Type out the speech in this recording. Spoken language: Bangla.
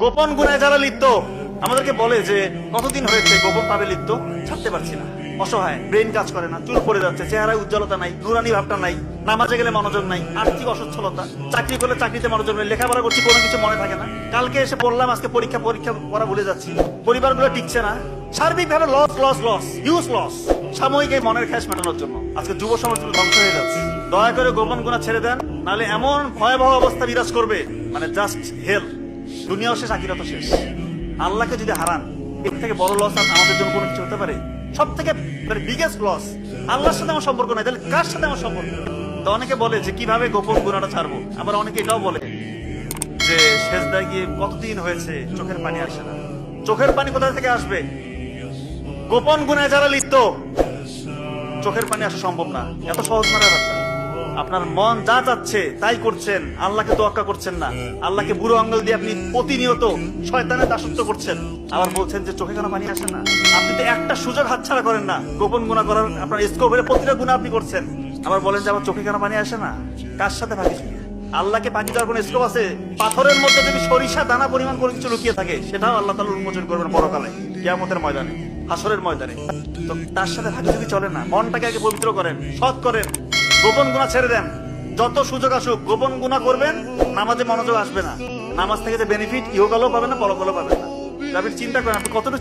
গোপন গুনায় যারা লিপ্ত আমাদেরকে বলে যে কতদিন হয়েছে গোপন ভাবে লিপ্ত, ছাড়তে পারছি না, অসহায়, ব্রেন কাজ করে না, চুল পড়ে যাচ্ছে, চেহারায় উজ্জ্বলতা নাই, নুরানি ভাবটা নাই, নামাজে গেলে মনোযোগ নাই, আর্থিক অসচ্ছলতা, চাকরি করলে চাকরিতে মনোযোগ নেই, লেখাপড়া করছি কোনো কিছু মনে থাকে না, কালকে এসে পড়লাম আজকে পরীক্ষা পড়া ভুলে যাচ্ছি, পরিবারগুলো টিকছে না, সার্বিকভাবে loss loss loss huge loss, সাময়িক এই মনের খ্যাস মেটানোর জন্য আজকে যুব সমাজ ধ্বংস হয়ে যাচ্ছে। দয়া করে গোপন গুনাহ ছেড়ে দেন, নাহলে এমন ভয়াবহ অবস্থা বিরাজ করবে, মানে জাস্ট হেল, দুনিয়াও শেষ আখিরাতও শেষ। আল্লাহকে যদি হারান, এর থেকে বড় লস আর আমাদের জন্য কোনো কিছু হতে পারে? সব থেকে বিগেস্ট লস। আল্লাহর সাথে আমার সম্পর্ক নাই, তাহলে কার সাথে আমার সম্পর্ক? তো অনেকে বলে যে কিভাবে গোপন গুনাহটা ছাড়বো, আবার অনেকে এটাও বলে যে সেজদায় গিয়ে কতদিন হয়েছে চোখের পানি আসে না। চোখের পানি কোথা থেকে আসবে? গোপন গুনাহে যারা লিপ্ত চোখের পানি আসা সম্ভব না, এত সহজ না ব্যাপারটা। আপনার মন যা চাচ্ছে তাই করছেন, আল্লাহকে তোয়াক্কা করছেন না, আল্লাহকে বুড়ো আঙ্গুল দিয়ে আপনি প্রতিনিয়ত শয়তানের দাসত্ব করছেন, আবার বলছেন যে চোখে কেন পানি আসে না? আপনি তো একটা সুযোগ হাতছাড়া করেন না গোপন গুনাহ করার, আপনার স্কোপের প্রতিটা গুনাহ আপনি করছেন, আবার বলেন যে আমার চোখে কেন পানি আসে না? কার সাথে ফাঁকি? আল্লাহকে ফাঁকি দেওয়ার কোন স্কোপ আছে? পাথরের মধ্যে যদি সরিষা দানা পরিমাণ কোনো কিছু লুকিয়ে থাকে, সেটাও আল্লাহ তাআলা উন্মোচন করবেন পরকালে, কিয়ামতের ময়দানে, হাসরের ময়দানে। তো তার সাথে ফাঁকি যদি চলে না, মনটাকে আগে পবিত্র করেন, সৎ করেন, গোপন গুনাহ ছেড়ে দেন। যত সুযোগ আসুক গোপন গুনাহ করবেন, নামাজে মনোযোগ আসবে না, নামাজ থেকে যে বেনিফিট ইহকালেও পাবেন না, পরকালেও পাবেন না। আপনি চিন্তা করেন আপনি কতটুকু